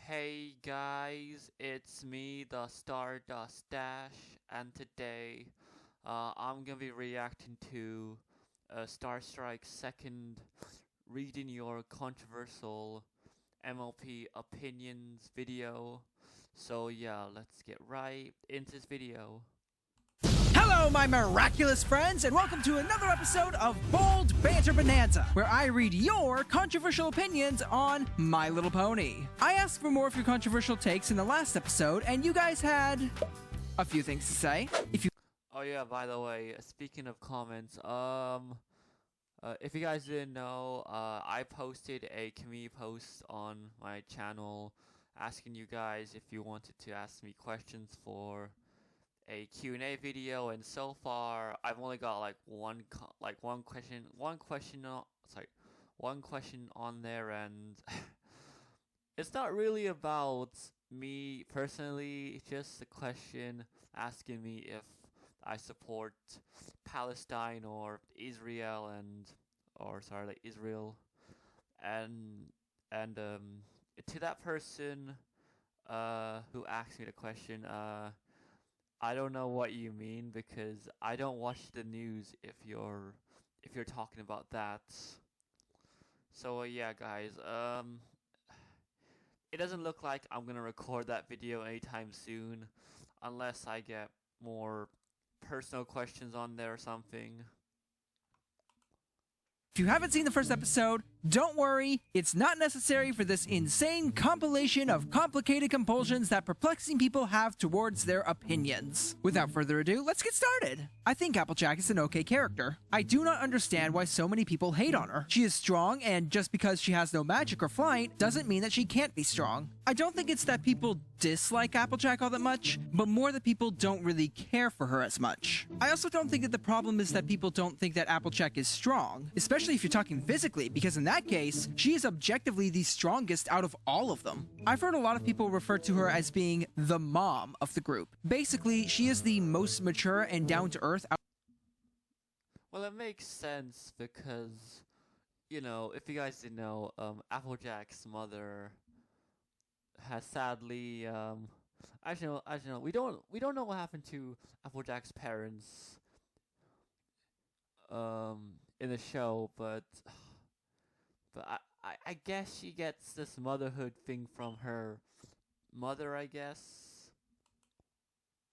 Hey guys, it's me, the Stardust Dash, and today I'm gonna be reacting to Star Strike's second reading your controversial MLP opinions video. So yeah, let's get right into this video. Hello, my miraculous friends, and welcome to another episode of Bold Banter Bonanza, where I read your controversial opinions on My Little Pony. I asked for more of your controversial takes in the last episode, and you guys had a few things to say. Oh yeah, by the way, speaking of comments, if you guys didn't know, I posted a community post on my channel asking you guys if you wanted to ask me questions for a Q&A video, and so far I've only got like one question on there, and it's not really about me personally. It's just a question asking me if I support Palestine or Israel Israel, and to that person who asked me the question, I don't know what you mean, because I don't watch the news if you're talking about that. So yeah guys, it doesn't look like I'm gonna record that video anytime soon, unless I get more personal questions on there or something. If you haven't seen the first episode, don't worry, it's not necessary for this insane compilation of complicated compulsions that perplexing people have towards their opinions. Without further ado, let's get started. I think Applejack is an okay character. I do not understand why so many people hate on her. She is strong, and just because she has no magic or flight doesn't mean that she can't be strong. I don't think it's that people dislike Applejack all that much, but more that people don't really care for her as much. I also don't think that the problem is that people don't think that Applejack is strong, especially if you're talking physically, because in that case, she is objectively the strongest out of all of them. I've heard a lot of people refer to her as being the mom of the group. Basically, she is the most mature and down-to-earth. Well, it makes sense because, you know, if you guys didn't know, Applejack's mother has sadly, actually no, we don't know what happened to Applejack's parents, in the show, but I guess she gets this motherhood thing from her mother, I guess.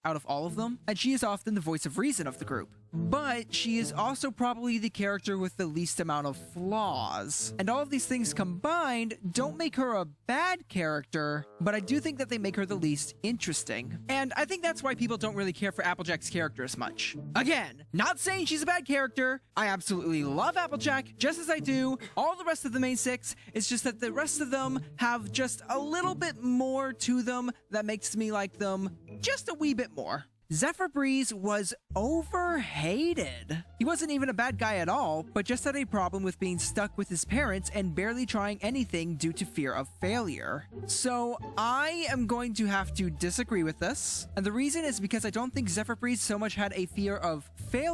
Out of all of them, and she is often the voice of reason of the group. But she is also probably the character with the least amount of flaws. And all of these things combined don't make her a bad character, but I do think that they make her the least interesting. And I think that's why people don't really care for Applejack's character as much. Again, not saying she's a bad character. I absolutely love Applejack, just as I do all the rest of the main six. It's just that the rest of them have just a little bit more to them that makes me like them just a wee bit more. Zephyr Breeze was overhated. He wasn't even a bad guy at all, but just had a problem with being stuck with his parents and barely trying anything due to fear of failure. So I am going to have to disagree with this, and the reason is because I don't think Zephyr Breeze so much had a fear of failure.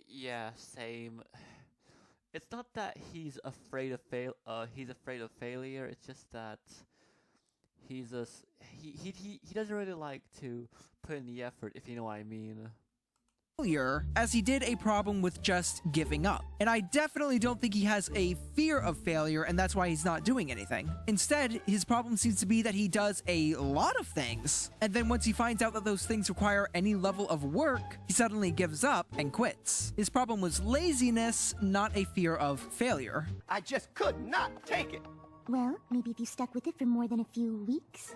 Yeah, same. It's not that he's afraid of failure. It's just that he doesn't really like to put in the effort, if you know what I mean. As he did a problem with just giving up. And I definitely don't think he has a fear of failure, and that's why he's not doing anything. Instead, his problem seems to be that he does a lot of things, and then once he finds out that those things require any level of work, he suddenly gives up and quits. His problem was laziness, not a fear of failure. I just could not take it. Well, maybe if you stuck with it for more than a few weeks.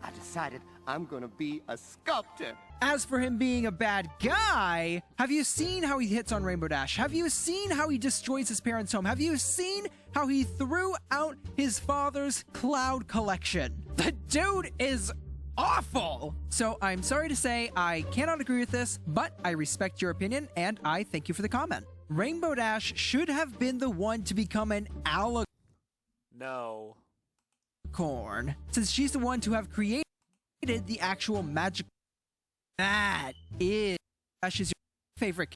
I decided I'm gonna be a sculptor. As for him being a bad guy, have you seen how he hits on Rainbow Dash? Have you seen how he destroys his parents' home? Have you seen how he threw out his father's cloud collection? The dude is awful! So I'm sorry to say I cannot agree with this, but I respect your opinion and I thank you for the comment. Rainbow Dash should have been the one to become an alicorn. No. Since she's the one to have created the actual magic. That is Dash's favorite.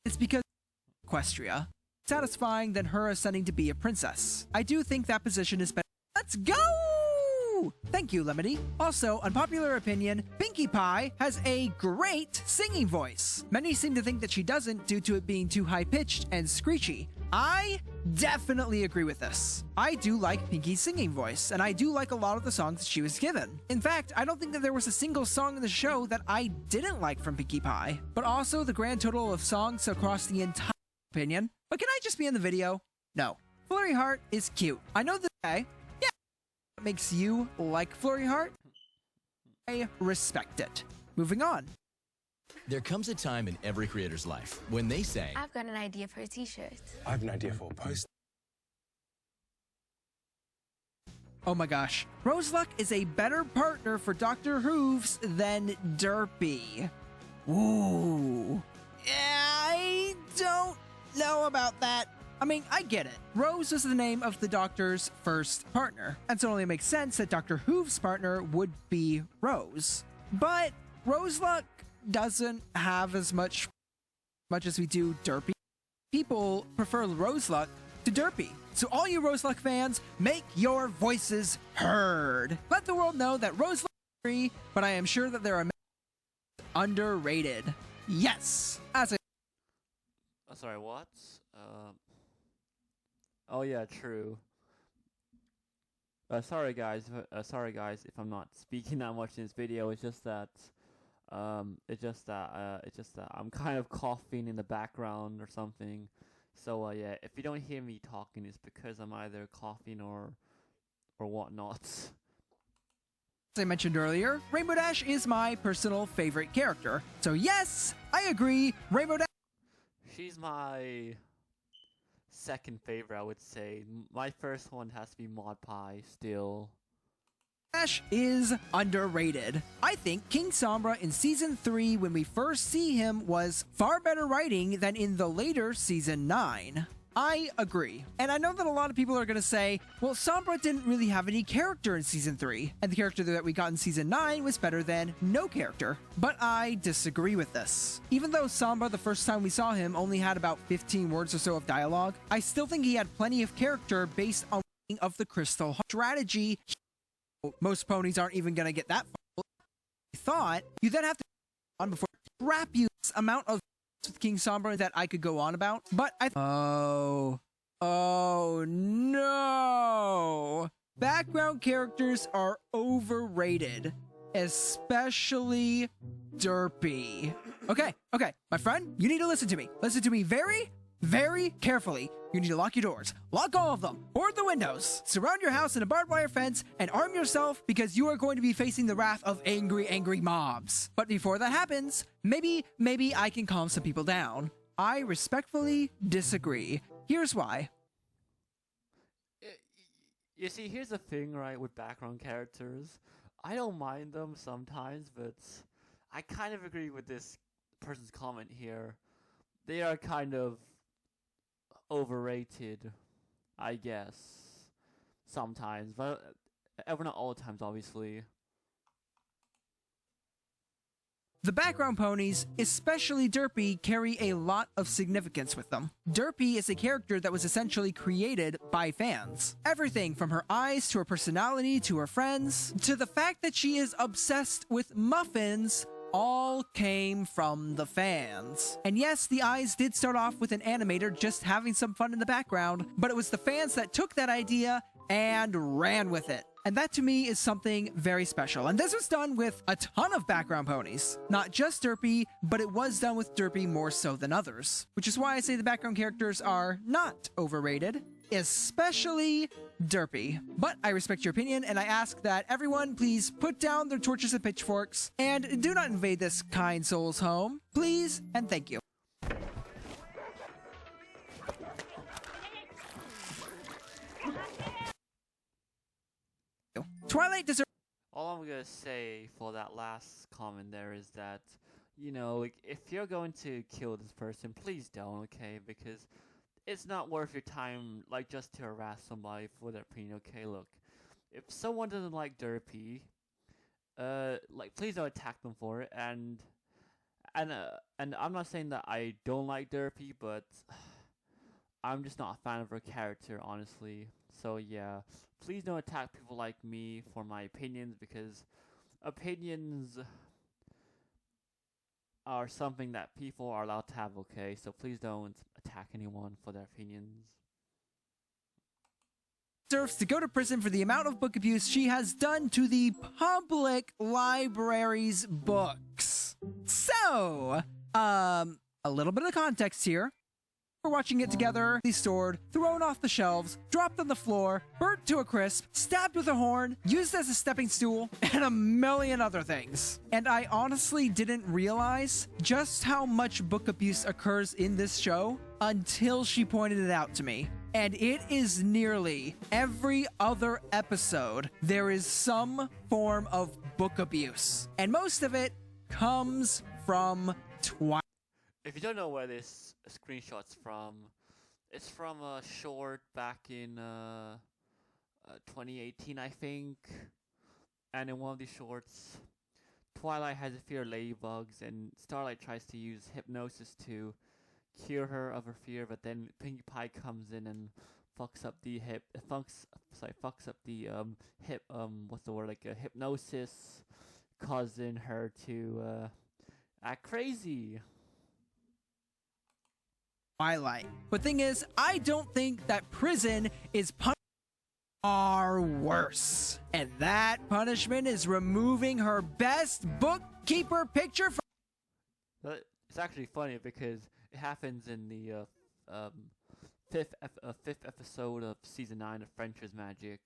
It's because Equestria. Satisfying than her ascending to be a princess. I do think that position is better. Let's go! Ooh, thank you, Lemony. Also, unpopular opinion, Pinkie Pie has a great singing voice. Many seem to think that she doesn't due to it being too high-pitched and screechy. I definitely agree with this. I do like Pinkie's singing voice, and I do like a lot of the songs that she was given. In fact, I don't think that there was a single song in the show that I didn't like from Pinkie Pie. But also the grand total of songs across the entire opinion. But can I just be in the video? No. Flurry Heart is cute. I know this guy. Yeah. What makes you like Flurry Heart? I respect it. Moving on. There comes a time in every creator's life when they say, I've got an idea for a t-shirt. I have an idea for a post. Oh my gosh. Roseluck is a better partner for Dr. Hooves than Derpy. Ooh. I don't know about that. I mean, I get it. Rose was the name of the Doctor's first partner, and so it only makes sense that Dr. Hooves' partner would be Rose. But Roseluck doesn't have as much as we do Derpy. People prefer Roseluck to Derpy. So all you Roseluck fans, make your voices heard. Let the world know that Roseluck is free, but I am sure that there are underrated. Yes. As a Sorry, what? Oh yeah, true. Sorry guys, if I'm not speaking that much in this video. It's just that I'm kind of coughing in the background or something. So yeah, if you don't hear me talking, it's because I'm either coughing or whatnot. As I mentioned earlier, Rainbow Dash is my personal favorite character. So yes, I agree, Rainbow Dash. She's my second favorite, I would say. My first one has to be Mod Pie still. Dash is underrated. I think King Sombra in Season 3, when we first see him, was far better writing than in the later Season 9. I agree. And I know that a lot of people are going to say, well, Sombra didn't really have any character in Season 3, and the character that we got in Season 9 was better than no character. But I disagree with this. Even though Sombra, the first time we saw him, only had about 15 words or so of dialogue, I still think he had plenty of character based on of the Crystal Heart strategy. Most ponies aren't even going to get that far. I thought you then have to on before wrap you this amount of with King Sombra that I could go on about, but oh no, background characters are overrated, especially Derpy. Okay, my friend, you need to listen to me. Listen to me very carefully. You need to lock your doors, lock all of them, board the windows, surround your house in a barbed wire fence, and arm yourself because you are going to be facing the wrath of angry mobs. But before that happens, maybe I can calm some people down. I respectfully disagree. Here's why. You see, here's the thing, right, with background characters. I don't mind them sometimes, but I kind of agree with this person's comment here. They are kind of overrated, I guess, sometimes, but not all the times, obviously. The background ponies, especially Derpy, carry a lot of significance with them. Derpy is a character that was essentially created by fans. Everything from her eyes to her personality to her friends, to the fact that she is obsessed with muffins, all came from the fans. And yes, the eyes did start off with an animator just having some fun in the background, but it was the fans that took that idea and ran with it. And that to me is something very special. And this was done with a ton of background ponies. Not just Derpy, but it was done with Derpy more so than others. Which is why I say the background characters are not overrated, especially Derpy. But I respect your opinion, and I ask that everyone please put down their torches and pitchforks, and do not invade this kind soul's home. Please, and thank you. Twilight deserves. All I'm gonna say for that last comment there is that, you know, like, if you're going to kill this person, please don't, okay? Because it's not worth your time, like, just to harass somebody for their opinion, okay? Look, if someone doesn't like Derpy, like, please don't attack them for it, and I'm not saying that I don't like Derpy, but I'm just not a fan of her character, honestly. So yeah, please don't attack people like me for my opinions, because opinions are something that people are allowed to have, okay? So please don't attack anyone for their opinions. Deserves to go to prison for the amount of book abuse she has done to the public library's books. So, a little bit of context here. We're watching it together, stored, thrown off the shelves, dropped on the floor, burnt to a crisp, stabbed with a horn, used as a stepping stool, and a million other things. And I honestly didn't realize just how much book abuse occurs in this show until she pointed it out to me. And it is nearly every other episode, there is some form of book abuse. And most of it comes from Twilight. If you don't know where this screenshot's from, it's from a short back in 2018, I think. And in one of these shorts, Twilight has a fear of ladybugs, and Starlight tries to use hypnosis to cure her of her fear, but then Pinkie Pie comes in and fucks up the hypnosis, causing her to act crazy. Twilight. But thing is, I don't think that prison is far worse. And that punishment is removing her best bookkeeper picture from... It's actually funny because it happens in the fifth episode of season 9 of French's Magic,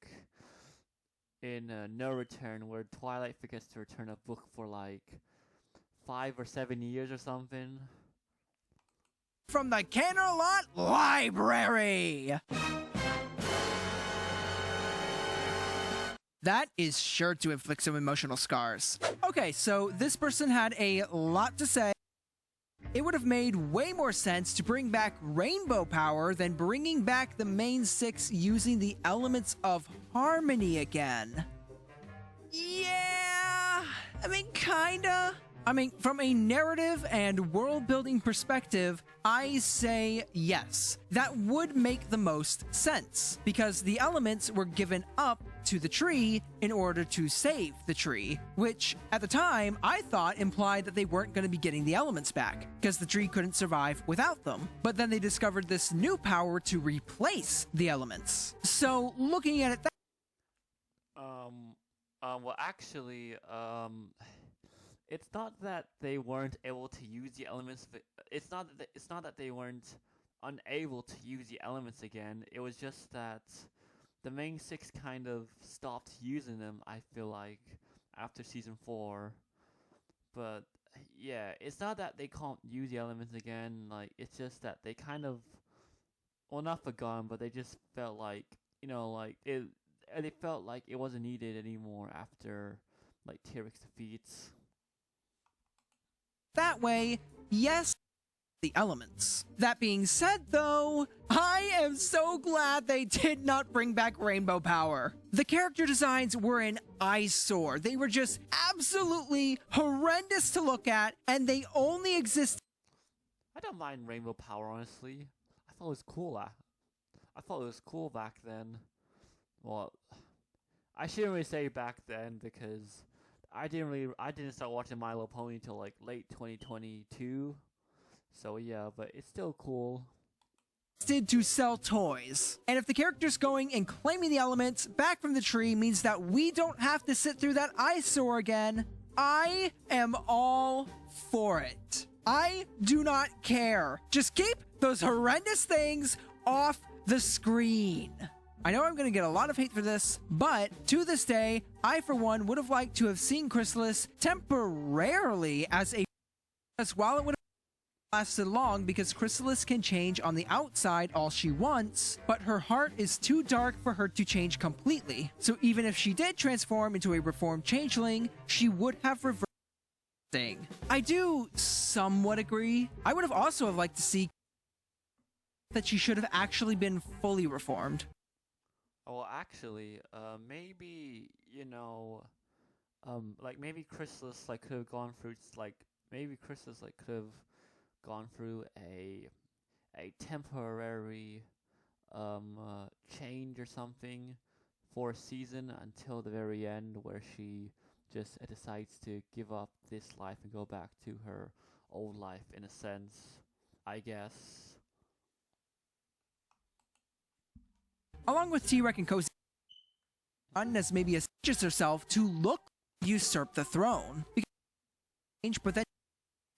in No Return, where Twilight forgets to return a book for like 5 or 7 years or something. From the Canterlot Library! That is sure to inflict some emotional scars. Okay, so this person had a lot to say. It would have made way more sense to bring back rainbow power than bringing back the main 6 using the elements of harmony again. Yeah, I mean, kinda. I mean, from a narrative and world-building perspective, I say yes. That would make the most sense, because the elements were given up to the tree in order to save the tree, which, at the time, I thought implied that they weren't going to be getting the elements back, because the tree couldn't survive without them. But then they discovered this new power to replace the elements. So, looking at it well, actually, it's not that they weren't able to use the elements. It's not that they weren't unable to use the elements again. It was just that the main 6 kind of stopped using them, I feel like, after season 4. But yeah, it's not that they can't use the elements again. Like, it's just that they kind of, well, not forgotten, but they just felt like, you know, like they felt like it wasn't needed anymore after like T-Rex defeats. that way, yes, the elements. That being said, though, I am so glad they did not bring back rainbow power. The character designs were an eyesore. They were just absolutely horrendous to look at, and they only exist. I don't mind rainbow power, honestly. I thought it was cool. I thought it was cool back then. Well, I shouldn't really say back then, because I didn't start watching My Little Pony until like late 2022. So yeah, but it's still cool. To sell toys. And if the character's going and claiming the elements back from the tree means that we don't have to sit through that eyesore again, I am all for it. I do not care. Just keep those horrendous things off the screen. I know I'm going to get a lot of hate for this, but to this day, I for one would have liked to have seen Chrysalis temporarily as while it would have lasted long, because Chrysalis can change on the outside all she wants, but her heart is too dark for her to change completely. So even if she did transform into a reformed changeling, she would have reversed thing. I do somewhat agree. I would have also liked to see that she should have actually been fully reformed. Well, actually, maybe, you know, like maybe Chrysalis like could have gone through a temporary change or something for a season until the very end, where she just decides to give up this life and go back to her old life in a sense, I guess. Along with T-Rex and Cozy, as maybe assists herself to look usurp the throne. But then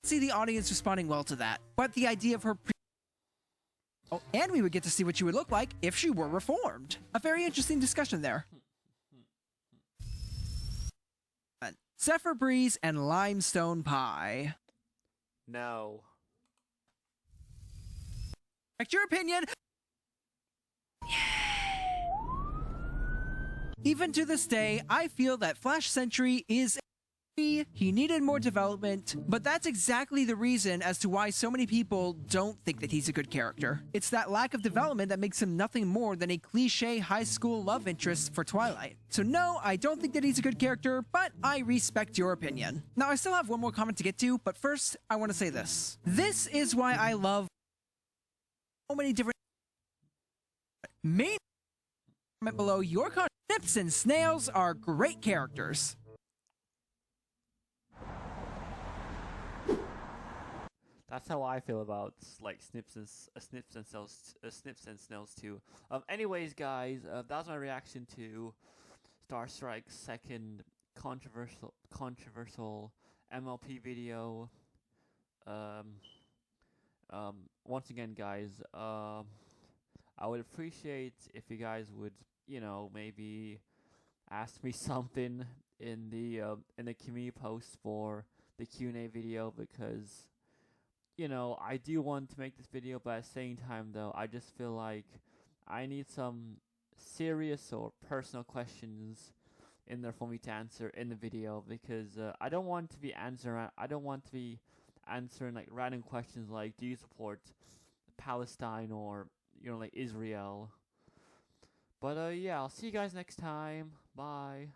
see the audience responding well to that. But the idea of her and we would get to see what she would look like if she were reformed. A very interesting discussion there. Zephyr Breeze and Limestone Pie. No. Correct your opinion. Even to this day, I feel that Flash Sentry is he needed more development, but that's exactly the reason as to why so many people don't think that he's a good character. It's that lack of development that makes him nothing more than a cliche high school love interest for Twilight. So no, I don't think that he's a good character, but I respect your opinion. Now, I still have one more comment to get to, but first, I want to say this. This is why I love so many different main comment below your comment. Snips and Snails are great characters. That's how I feel about like Snips and Snails too. Anyways, guys, that was my reaction to Star Strike's second controversial MLP video. Once again, guys, I would appreciate if you guys would, you know, maybe ask me something in the community post for the Q&A video, because, you know, I do want to make this video, but at the same time, though, I just feel like I need some serious or personal questions in there for me to answer in the video, because I don't want to be answering like random questions like, do you support Palestine or, you know, like Israel? But yeah, I'll see you guys next time. Bye.